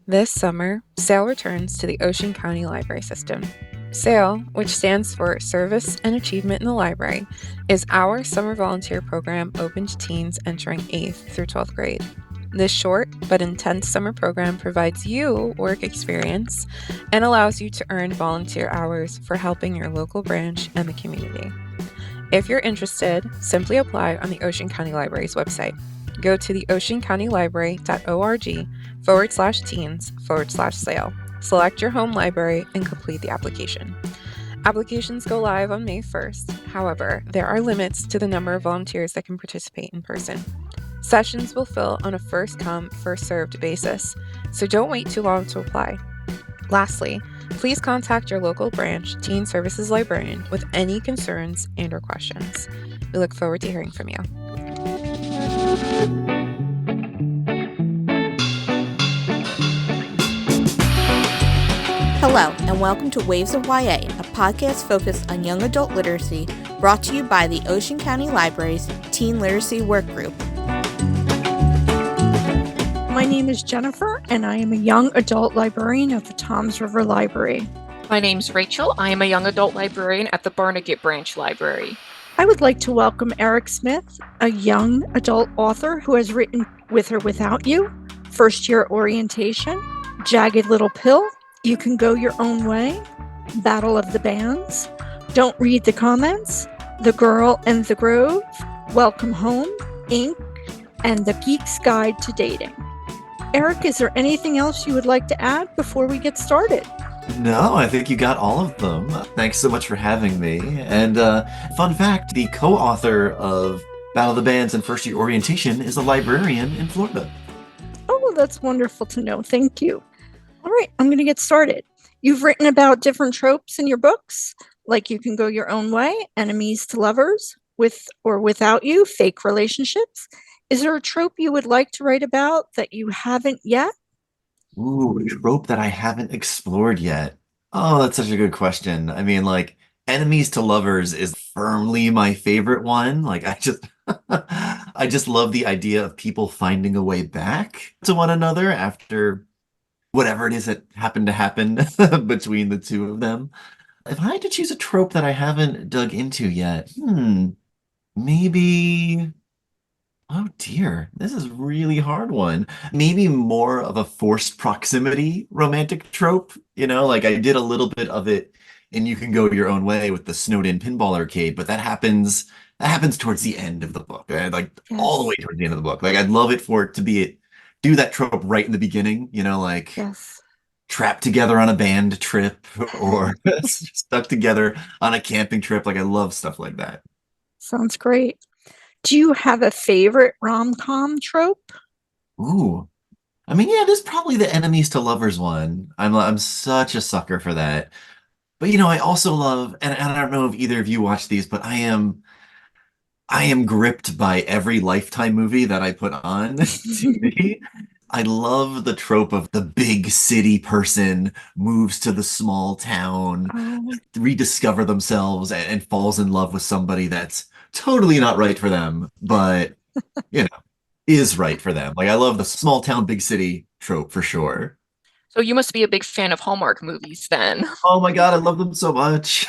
This summer, S.A.I.L returns to the Ocean County Library System. S.A.I.L, which stands for Service and Achievement in the Library, is our summer volunteer program open to teens entering 8th through 12th grade. This short but intense summer program provides you work experience and allows you to earn volunteer hours for helping your local branch and the community. If you're interested, simply apply on the Ocean County Library's website. Go to the oceancountylibrary.org/teens/SAIL. Select your home library and complete the application. Applications go live on May 1st. However, there are limits to the number of volunteers that can participate in person. Sessions will fill on a first come, first served basis, so don't wait too long to apply. Lastly, please contact your local branch teen services librarian with any concerns and/or questions. We look forward to hearing from you. Hello, and welcome to Waves of YA, a podcast focused on young adult literacy, brought to you by the Ocean County Library's Teen Literacy Work Group. My name is Jennifer, and I am a young adult librarian at the Toms River Library. My name's Rachel. I am a young adult librarian at the Barnegat Branch Library. I would like to welcome Eric Smith, a young adult author who has written With or Without You, First Year Orientation, Jagged Little Pill, You Can Go Your Own Way, Battle of the Bands, Don't Read the Comments, The Girl and the Grove, Welcome Home, Ink, and The Geek's Guide to Dating. Eric, is there anything else you would like to add before we get started? No, I think you got all of them. Thanks so much for having me. And fun fact, the co-author of Battle of the Bands and First Year Orientation is a librarian in Florida. Oh, well, that's wonderful to know. Thank you. All right, I'm going to get started. You've written about different tropes in your books, like You Can Go Your Own Way, Enemies to Lovers, With or Without You, Fake Relationships. Is there a trope you would like to write about that you haven't yet? Ooh, a trope that I haven't explored yet. Oh, that's such a good question. I mean, like, enemies to lovers is firmly my favorite one. Like, I just love the idea of people finding a way back to one another after whatever it is that happened to happen between the two of them. If I had to choose a trope that I haven't dug into yet, maybe. Oh dear, this is a really hard one. Maybe more of a forced proximity romantic trope. Like I did a little bit of it and You Can Go Your Own Way with the snowed-in pinball arcade, but that happens towards the end of the book. Like all the way towards the end of the book. Like I'd love it for it to do that trope right in the beginning, like Yes. trapped together on a band trip or stuck together on a camping trip. Like I love stuff like that. Sounds great. Do you have a favorite rom-com trope? Ooh. I mean, yeah, there's probably the enemies to lovers one. I'm such a sucker for that. But I also love, and I don't know if either of you watch these, but I am gripped by every Lifetime movie that I put on TV. I love the trope of the big city person moves to the small town, Oh, rediscover themselves, and falls in love with somebody that's totally not right for them, but you know, is right for them. Like I love the small town, big city trope for sure. So you must be a big fan of Hallmark movies then. Oh my God, I love them so much.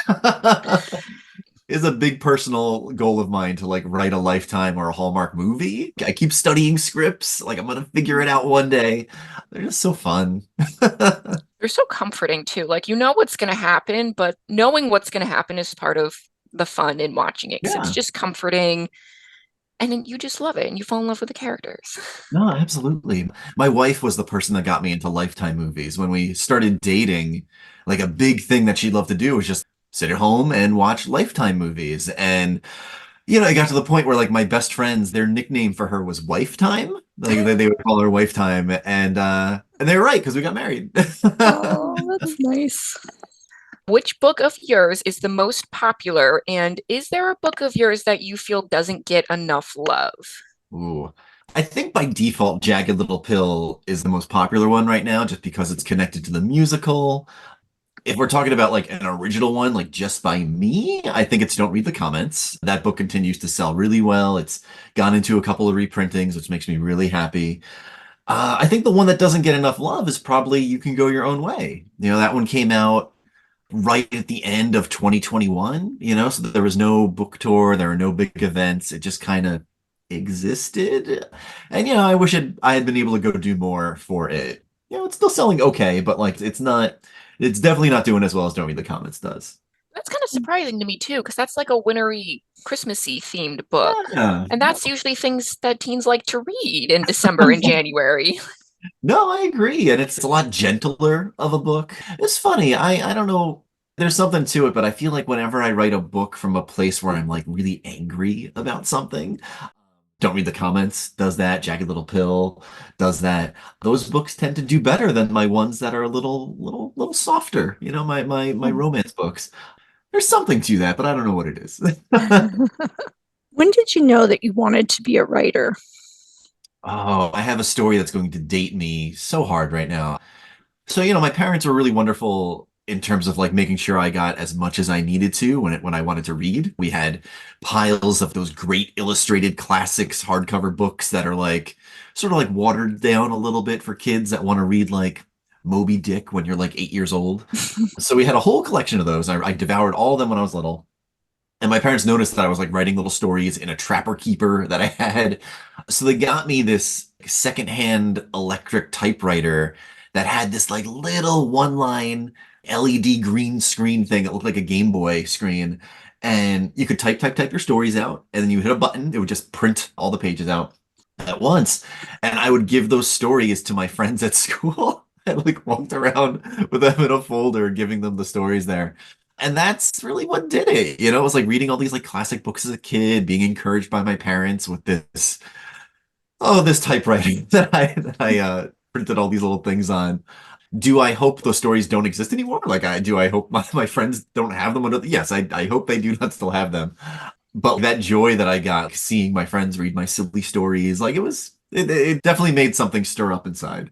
Is a big personal goal of mine to like write a Lifetime or a Hallmark movie. I keep studying scripts. Like I'm gonna figure it out one day. They're just so fun. They're so comforting too. Like you know what's going to happen, but knowing what's going to happen is part of the fun in watching it. 'Cause it's Yeah. just comforting and then you just love it and you fall in love with the characters. No, absolutely. My wife was the person that got me into Lifetime movies. When we started dating, like a big thing that she'd love to do was just sit at home and watch Lifetime movies. And, it got to the point where like my best friends, their nickname for her was Wife Time. Like they would call her Wife Time. And they were right because we got married. oh, that's nice. Which book of yours is the most popular? And is there a book of yours that you feel doesn't get enough love? Ooh. I think by default, Jagged Little Pill is the most popular one right now, just because it's connected to the musical. If we're talking about like an original one, like just by me, I think it's Don't Read the Comments. That book continues to sell really well. It's gone into a couple of reprintings, which makes me really happy. I think the one that doesn't get enough love is probably You Can Go Your Own Way. That one came out right at the end of 2021, so there was no book tour, there were no big events. It just kind of existed. And I wish I had been able to go do more for it. It's still selling okay, but like it's definitely not doing as well as Don't Read the Comments does. That's kind of surprising to me too, because that's like a wintry, Christmassy themed book. Yeah. And that's usually things that teens like to read in December and January. No, I agree. And it's a lot gentler of a book. It's funny. I don't know. There's something to it, but I feel like whenever I write a book from a place where I'm like really angry about something, Don't Read the Comments does that. Jagged Little Pill does that. Those books tend to do better than my ones that are a little softer. My romance books. There's something to that, but I don't know what it is. When did you know that you wanted to be a writer? Oh, I have a story that's going to date me so hard right now. So, my parents were really wonderful in terms of like making sure I got as much as I needed to when I wanted to read. We had piles of those great illustrated classics hardcover books that are like sort of like watered down a little bit for kids that want to read like Moby Dick when you're like 8 years old. So we had a whole collection of those. I devoured all of them when I was little. And my parents noticed that I was like writing little stories in a Trapper Keeper that I had. So they got me this secondhand electric typewriter that had this like little one-line LED green screen thing that looked like a Game Boy screen. And you could type your stories out, and then you hit a button, it would just print all the pages out at once. And I would give those stories to my friends at school. I like walked around with them in a folder, giving them the stories there. And that's really what did it. It was like reading all these like classic books as a kid, being encouraged by my parents with this typewriting that I printed all these little things on. Do I hope those stories don't exist anymore? Like I hope my friends don't have them? Yes, I hope they do not still have them. But that joy that I got seeing my friends read my silly stories, like it definitely made something stir up inside.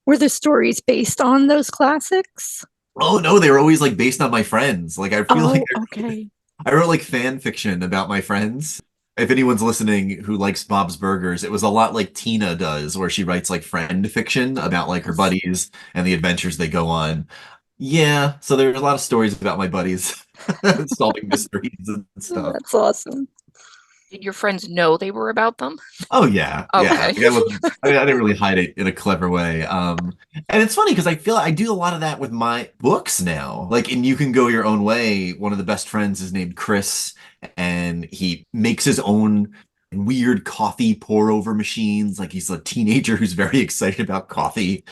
Were the stories based on those classics? Oh no, they were always like based on my friends. Like I feel like Oh, okay. I wrote like fan fiction about my friends. If anyone's listening who likes Bob's Burgers, it was a lot like Tina does, where she writes like friend fiction about like her buddies and the adventures they go on. Yeah, so there's a lot of stories about my buddies solving mysteries and stuff. That's awesome. Did your friends know they were about them? Oh yeah, yeah. Okay. I didn't really hide it in a clever way. And it's funny because I feel I do a lot of that with my books now. Like in You Can Go Your Own Way, one of the best friends is named Chris, and he makes his own weird coffee pour over machines. Like he's a teenager who's very excited about coffee.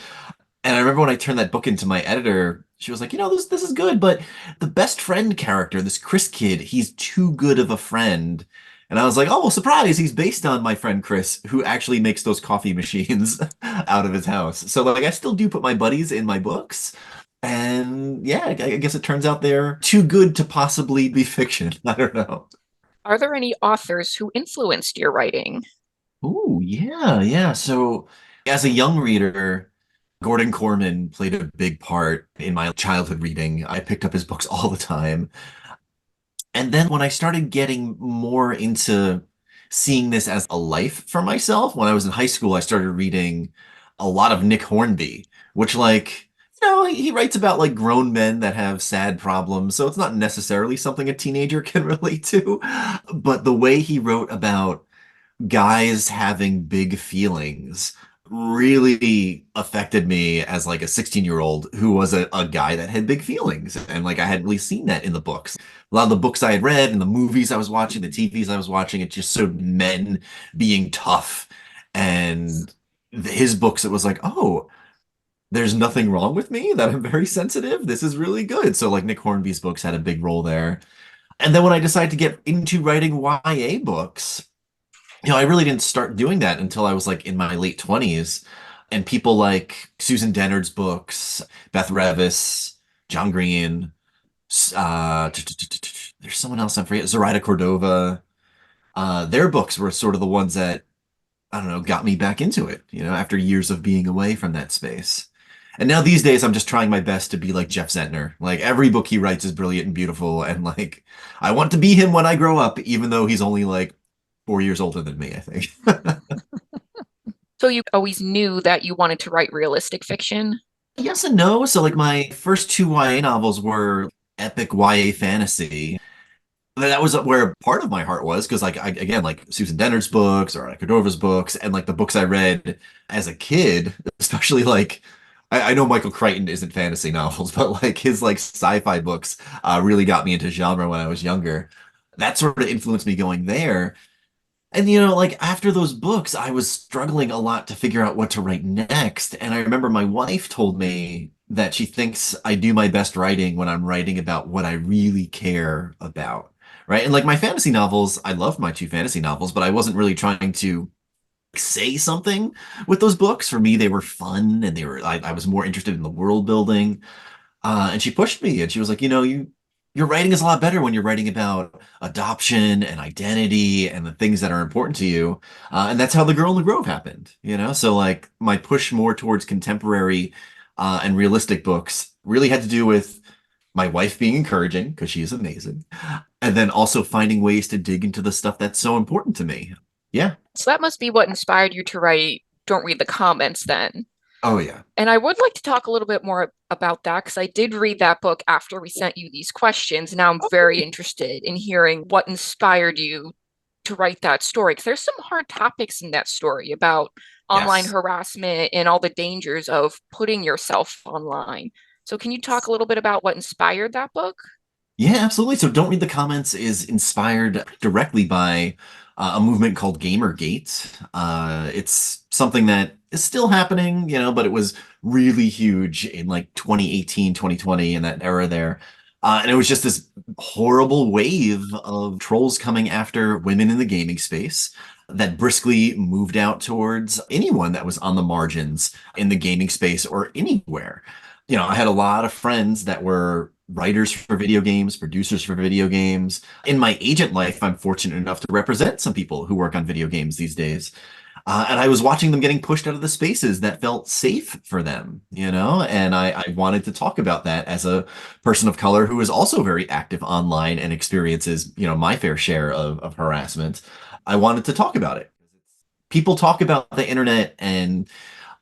And I remember when I turned that book into my editor, she was like, this is good, but the best friend character, this Chris kid, he's too good of a friend. And I was like, oh, well, surprise, he's based on my friend Chris, who actually makes those coffee machines out of his house. So like I still do put my buddies in my books. And yeah, I guess it turns out they're too good to possibly be fiction. I don't know. Are there any authors who influenced your writing? Oh, yeah, yeah. So as a young reader, Gordon Corman played a big part in my childhood reading. I picked up his books all the time. And then when I started getting more into seeing this as a life for myself, when I was in high school, I started reading a lot of Nick Hornby, which like, he writes about like grown men that have sad problems. So it's not necessarily something a teenager can relate to. But the way he wrote about guys having big feelings really affected me as like a 16-year-old who was a guy that had big feelings. And like I hadn't really seen that in the books. A lot of the books I had read and the movies I was watching, the TVs I was watching, it just showed men being tough. And his books, it was like, oh, there's nothing wrong with me, that I'm very sensitive. This is really good. So like Nick Hornby's books had a big role there. And then when I decided to get into writing YA books, I really didn't start doing that until I was like in my late 20s. And people like Susan Dennard's books, Beth Revis, John Green, there's someone else I'm forgetting, Zoraida Cordova. Their books were sort of the ones that, I don't know, got me back into it, after years of being away from that space. And now these days I'm just trying my best to be like Jeff Zentner. Like every book he writes is brilliant and beautiful. And like, I want to be him when I grow up, even though he's only like 4 years older than me, I think. So you always knew that you wanted to write realistic fiction? Yes and no. So like my first two YA novels were epic YA fantasy. That was where part of my heart was because again like Susan Dennard's books or Cordova's books and like the books I read as a kid, especially like I know Michael Crichton isn't fantasy novels, but like his like sci-fi books really got me into genre when I was younger. That sort of influenced me going there. And like after those books, I was struggling a lot to figure out what to write next. And I remember my wife told me that she thinks I do my best writing when I'm writing about what I really care about. Right. And like my fantasy novels, I loved my two fantasy novels, but I wasn't really trying to say something with those books. For me, they were fun and I was more interested in the world building. And she pushed me and she was like, your writing is a lot better when you're writing about adoption and identity and the things that are important to you. And that's how The Girl in the Grove happened. So like my push more towards contemporary and realistic books really had to do with my wife being encouraging because she is amazing. And then also finding ways to dig into the stuff that's so important to me. Yeah. So that must be what inspired you to write Don't Read the Comments then. Oh yeah. And I would like to talk a little bit more about that because I did read that book after we sent you these questions. Now I'm very interested in hearing what inspired you to write that story because there's some hard topics in that story about online Yes. harassment and all the dangers of putting yourself online. So can you talk a little bit about what inspired that book? Yeah, absolutely. So Don't Read the Comments is inspired directly by a movement called Gamergate. It's something that is still happening, but it was really huge in like 2018, 2020, in that era there. And it was just this horrible wave of trolls coming after women in the gaming space that briskly moved out towards anyone that was on the margins in the gaming space or anywhere. I had a lot of friends that were writers for video games, producers for video games. In my agent life, I'm fortunate enough to represent some people who work on video games these days. And I was watching them getting pushed out of the spaces that felt safe for them, and I wanted to talk about that as a person of color who is also very active online and experiences, my fair share of harassment. I wanted to talk about it. People talk about the internet and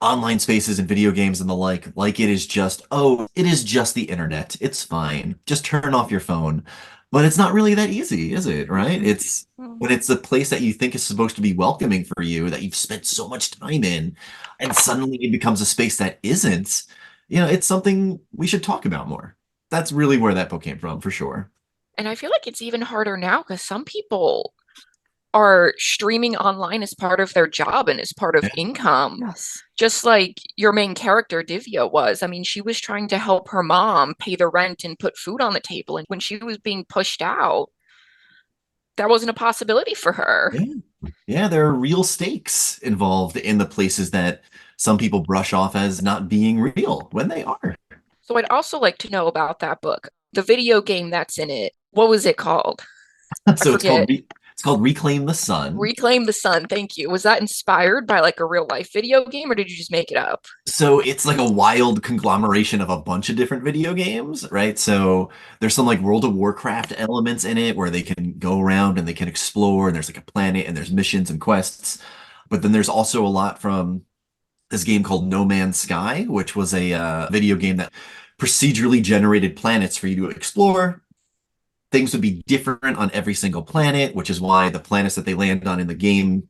online spaces and video games and the like it is just, oh, it is just the internet. It's fine. Just turn off your phone. But it's not really that easy, is it? Right? It's when it's the place that you think is supposed to be welcoming for you that you've spent so much time in, and suddenly it becomes a space that isn't, it's something we should talk about more. That's really where that book came from, for sure. And I feel like it's even harder now because some people are streaming online as part of their job and as part of income. Yes. Just like your main character, Divya, was. I mean, she was trying to help her mom pay the rent and put food on the table. And when she was being pushed out, that wasn't a possibility for her. Yeah. Yeah, there are real stakes involved in the places that some people brush off as not being real when they are. So I'd also like to know about that book, the video game that's in it. What was it called? I So forget. it's called Reclaim the Sun. Reclaim the Sun. Thank you. Was that inspired by like a real life video game or did you just make it up? So it's like a wild conglomeration of a bunch of different video games, right? So there's some like World of Warcraft elements in it where they can go around and they can explore, and there's like a planet and there's missions and quests. But then there's also a lot from this game called No Man's Sky, which was a video game that procedurally generated planets for you to explore. Things would be different on every single planet, which is why the planets that they land on in the game,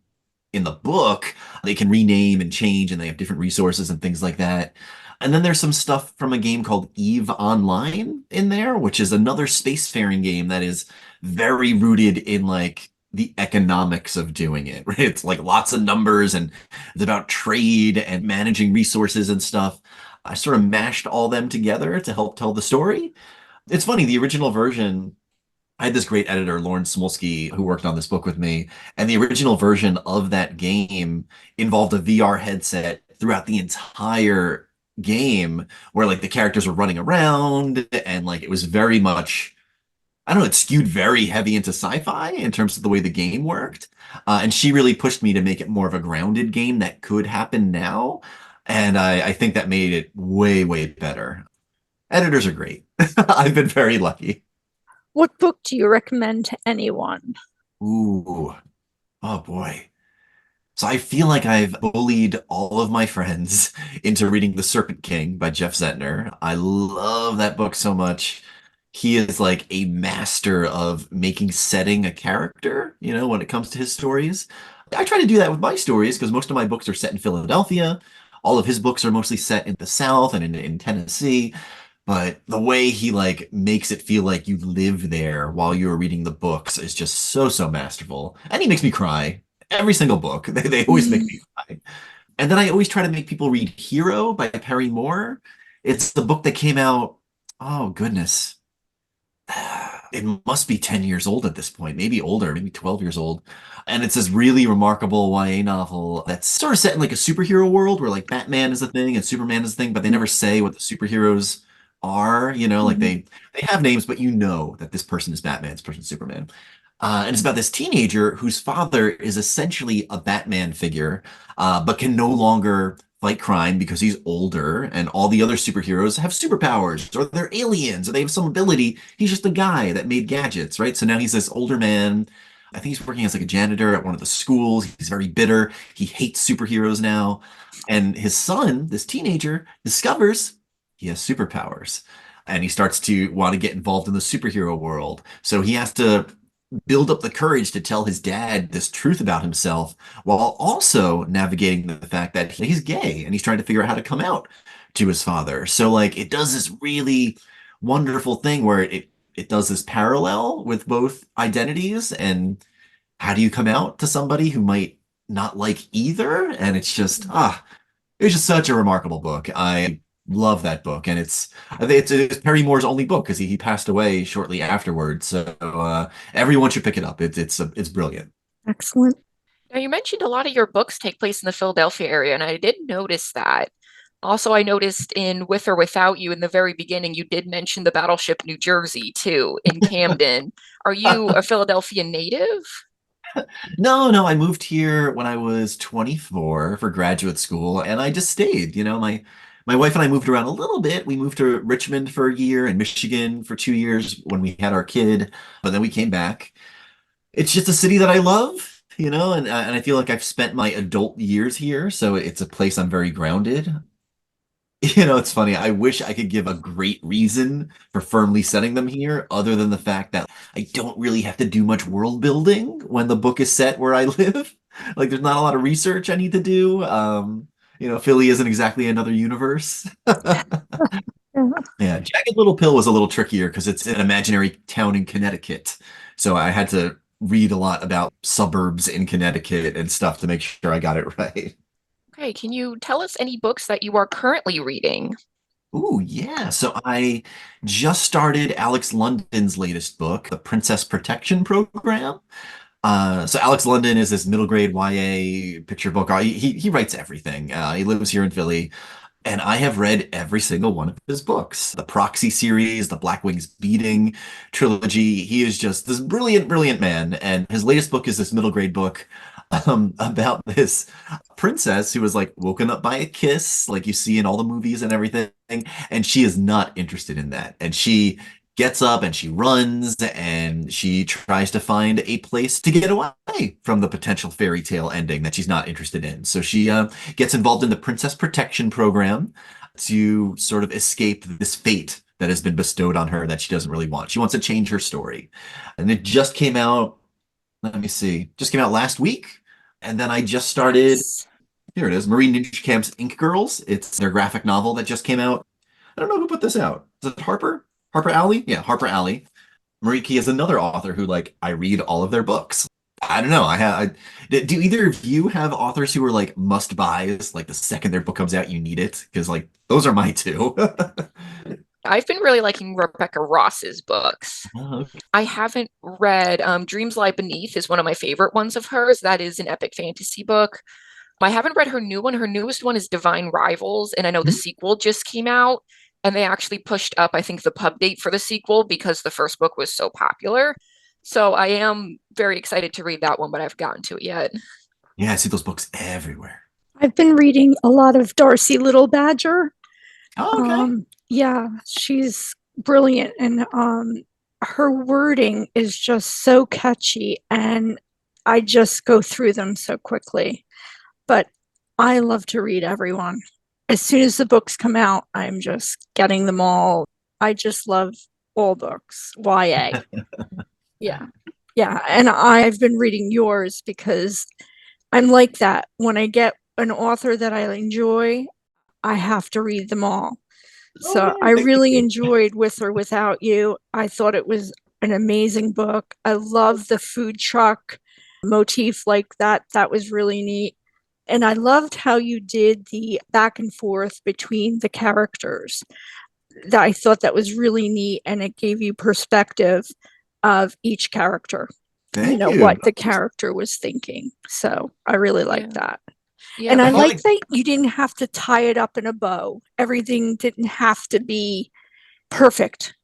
in the book, they can rename and change, and they have different resources and things like that. And then there's some stuff from a game called EVE Online in there, which is another spacefaring game that is very rooted in like the economics of doing it, right? It's like lots of numbers and it's about trade and managing resources and stuff. I sort of mashed all them together to help tell the story. It's funny, the original version, I had this great editor, Lauren Smolsky, who worked on this book with me, and the original version of that game involved a VR headset throughout the entire game, where like the characters were running around, and like it was very much, I don't know, it skewed very heavy into sci-fi in terms of the way the game worked. And she really pushed me to make it more of a grounded game that could happen now. And I think that made it way, way better. Editors are great. I've been very lucky. What book do you recommend to anyone? Ooh, oh boy. So I feel like I've bullied all of my friends into reading The Serpent King by Jeff Zentner. I love that book so much. He is like a master of making setting a character, when it comes to his stories. I try to do that with my stories because most of my books are set in Philadelphia. All of his books are mostly set in the South and in Tennessee. But the way he like makes it feel like you live there while you're reading the books is just so, so masterful. And he makes me cry. Every single book. They always make me cry. And then I always try to make people read Hero by Perry Moore. It's the book that came out, oh goodness. It must be 10 years old at this point, maybe older, maybe 12 years old. And it's this really remarkable YA novel that's sort of set in like a superhero world where like Batman is a thing and Superman is a thing, but they never say what the superheroes are, like they have names, but you know that this person is Batman, this person is Superman. And it's about this teenager whose father is essentially a Batman figure, but can no longer fight crime because he's older, and all the other superheroes have superpowers, or they're aliens, or they have some ability. He's just a guy that made gadgets, right? So now he's this older man. I think he's working as like a janitor at one of the schools. He's very bitter. He hates superheroes now. And his son, this teenager, discovers he has superpowers. And he starts to want to get involved in the superhero world. So he has to build up the courage to tell his dad this truth about himself while also navigating the fact that he's gay and he's trying to figure out how to come out to his father. So like it does this really wonderful thing where it does this parallel with both identities and how do you come out to somebody who might not like either? And it's just such a remarkable book. I love that book, and I think it's Perry Moore's only book because he passed away shortly afterwards. So everyone should pick it up. It's brilliant. Excellent. Now, you mentioned a lot of your books take place in the Philadelphia area, and I did notice that. Also, I noticed in With or Without You in the very beginning, you did mention the Battleship New Jersey too in Camden. Are you a Philadelphia native? No, no, I moved here when I was 24 for graduate school, and I just stayed. My wife and I moved around a little bit. We moved to Richmond for a year and Michigan for 2 years when we had our kid, but then we came back. It's just a city that I love, and I feel like I've spent my adult years here, so it's a place I'm very grounded. It's funny. I wish I could give a great reason for firmly setting them here, other than the fact that I don't really have to do much world building when the book is set where I live. Like, there's not a lot of research I need to do. Philly isn't exactly another universe. Yeah, Jagged Little Pill was a little trickier because it's an imaginary town in Connecticut. So I had to read a lot about suburbs in Connecticut and stuff to make sure I got it right. Okay, can you tell us any books that you are currently reading? Ooh, yeah. So I just started Alex London's latest book, The Princess Protection Program. So Alex London is this middle grade YA picture book. He writes everything. He lives here in Philly. And I have read every single one of his books. The Proxy series, the Black Wings Beating trilogy. He is just this brilliant, brilliant man. And his latest book is this middle grade book about this princess who was like woken up by a kiss, like you see in all the movies and everything. And she is not interested in that. And she gets up and she runs and she tries to find a place to get away from the potential fairy tale ending that she's not interested in. So she gets involved in the Princess Protection Program to sort of escape this fate that has been bestowed on her that she doesn't really want. She wants to change her story. And it just came out, let me see, just came out last week. And then I just started, Yes. here it is, Marie Ninchkamp's Ink Girls. It's their graphic novel that just came out. I don't know who put this out. Is it Harper? Harper Alley? Yeah, Harper Alley. Marie Key is another author who, like, I read all of their books. I don't know. Do either of you have authors who are like must buys? Like the second their book comes out, you need it? Because like those are my two. I've been really liking Rebecca Ross's books. Oh, okay. I haven't read Dreams Lie Beneath is one of my favorite ones of hers. That is an epic fantasy book. I haven't read her new one. Her newest one is Divine Rivals, and I know the sequel just came out, and they actually pushed up, I think, the pub date for the sequel because the first book was so popular. So I am very excited to read that one, but I haven't gotten to it yet. Yeah, I see those books everywhere. I've been reading a lot of Darcy Little Badger. Oh, okay. Yeah, she's brilliant, and her wording is just so catchy, and I just go through them so quickly. but I love to read everyone. As soon as the books come out, I'm just getting them all. I just love all books, YA. Yeah. Yeah. And I've been reading yours because I'm like that. When I get an author that I enjoy, I have to read them all. So Okay, I thank really you. enjoyed With or Without You. I thought it was an amazing book. I love the food truck motif like that. That was really neat. And I loved how you did the back and forth between the characters. That I thought that was really neat, and it gave you perspective of each character, Thank you. what the character was thinking. So I really like Yeah. that. Yeah, And the I I feel book. like like that you didn't have to tie it up in a bow. Everything didn't have to be perfect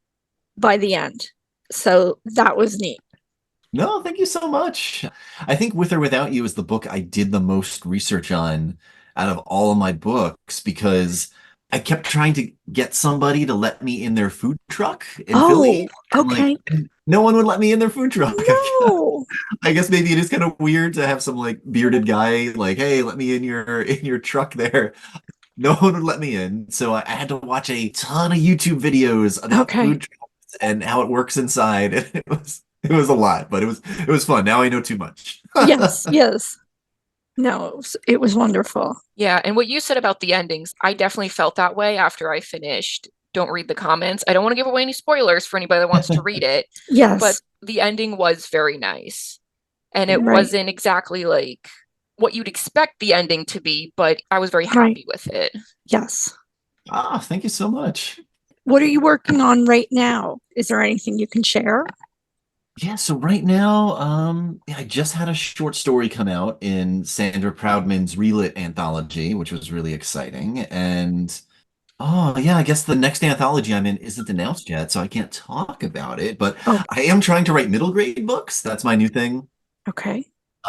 by the end. So that was neat. No, thank you so much. I think With or Without You is the book I did the most research on out of all of my books because I kept trying to get somebody to let me in their food truck in Oh, Philly, and okay. no one would let me in their food truck. No. I guess maybe it is kind of weird to have some like bearded guy like, hey, let me in your truck there. No one would let me in, so I had to watch a ton of YouTube videos about Okay. food trucks and how it works inside. And it was a lot, but it was fun. Now I know too much. Yes, yes. No, it was wonderful. Yeah, and what you said about the endings, I definitely felt that way after I finished. Don't read the comments. I don't want to give away any spoilers for anybody that wants to read it, but Yes, the ending was very nice. And it right, wasn't exactly like what you'd expect the ending to be, but I was very right. happy with it. Yes. Thank you so much. What are you working on right now? Is there anything you can share? Yeah, so right now, yeah, I just had a short story come out in Sandra Proudman's Relit anthology, which was really exciting. And oh, yeah, I guess the next anthology I'm in isn't announced yet, so I can't talk about it. But Oh, I am trying to write middle grade books. That's my new thing. okay.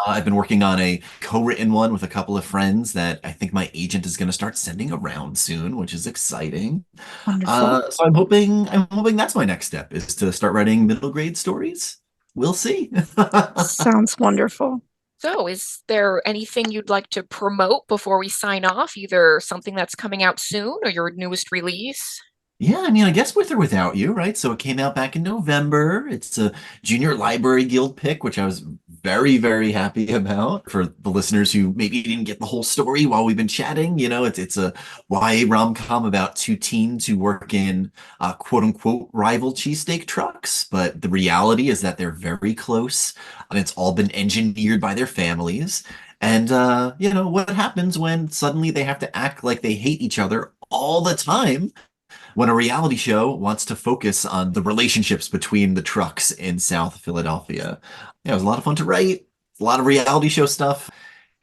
I've been working on a co-written one with a couple of friends that I think my agent is going to start sending around soon, which is exciting. Wonderful. So I'm hoping that's my next step is to start writing middle grade stories. We'll see. Sounds wonderful. So, is there anything you'd like to promote before we sign off? Either something that's coming out soon or your newest release? Yeah, I mean, I guess With or Without You, right? So it came out back in November. It's a Junior Library Guild pick, which I was very, very happy about. For the listeners who maybe didn't get the whole story while we've been chatting, it's a YA rom-com about two teens who work in quote unquote rival cheesesteak trucks. But the reality is that they're very close, and it's all been engineered by their families. And what happens when suddenly they have to act like they hate each other all the time when a reality show wants to focus on the relationships between the trucks in South Philadelphia. Yeah, it was a lot of fun to write, a lot of reality show stuff.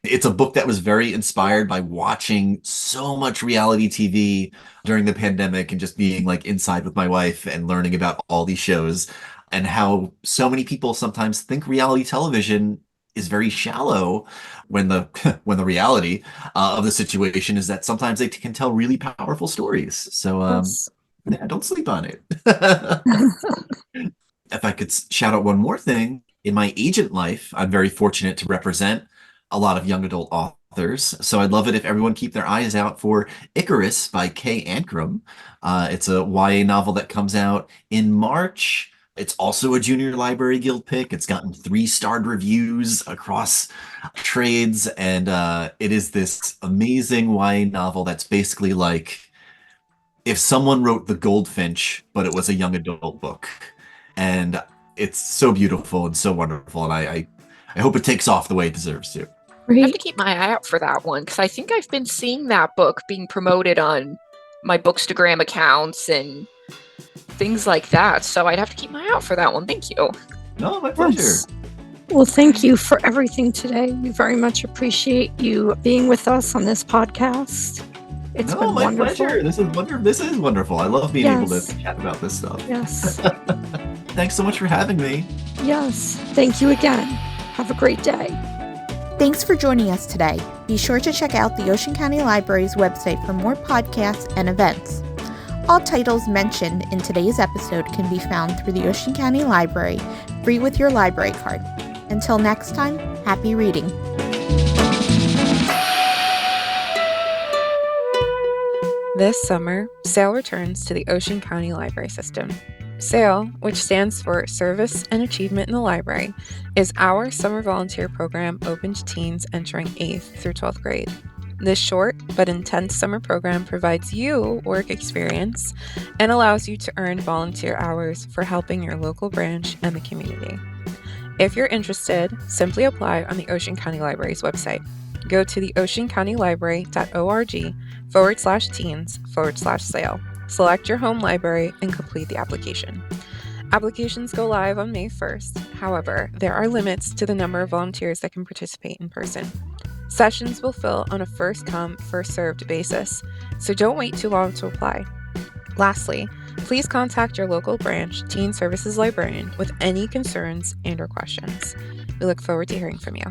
It's a book that was very inspired by watching so much reality TV during the pandemic and just being like inside with my wife and learning about all these shows and how so many people sometimes think reality television is very shallow when the when the reality of the situation is that sometimes they can tell really powerful stories. So Yes. yeah, don't sleep on it. If I could shout out one more thing, in my agent life, I'm very fortunate to represent a lot of young adult authors. So I'd love it if everyone keep their eyes out for Icarus by Kay Ancrum. It's a YA novel that comes out in March. It's also a Junior Library Guild pick. It's gotten 3-starred reviews across trades, and it is this amazing YA novel that's basically like if someone wrote The Goldfinch, but it was a young adult book. And it's so beautiful and so wonderful, and I hope it takes off the way it deserves to. I have Great. to keep my eye out for that one because I think I've been seeing that book being promoted on my Bookstagram accounts and things like that. So I'd have to keep my eye out for that one. Thank you. No, my pleasure. Yes. Well, thank you for everything today. We very much appreciate you being with us on this podcast. It's No, been my wonderful. pleasure. This is wonderful. I love being able Yes. to chat about this stuff. Yes. Thanks so much for having me. Yes. Thank you again. Have a great day. Thanks for joining us today. Be sure to check out the Ocean County Library's website for more podcasts and events. All titles mentioned in today's episode can be found through the Ocean County Library, free with your library card. Until next time, happy reading. This summer, S.A.I.L returns to the Ocean County Library System. S.A.I.L, which stands for Service and Achievement in the Library, is our summer volunteer program open to teens entering 8th through 12th grade. This short but intense summer program provides you work experience and allows you to earn volunteer hours for helping your local branch and the community. If you're interested, simply apply on the Ocean County Library's website. Go to the oceancountylibrary.org/teens/SAIL. Select your home library and complete the application. Applications go live on May 1st. However, there are limits to the number of volunteers that can participate in person. Sessions will fill on a first-come, first-served basis, so don't wait too long to apply. Lastly, please contact your local branch teen services librarian with any concerns and/or questions. We look forward to hearing from you.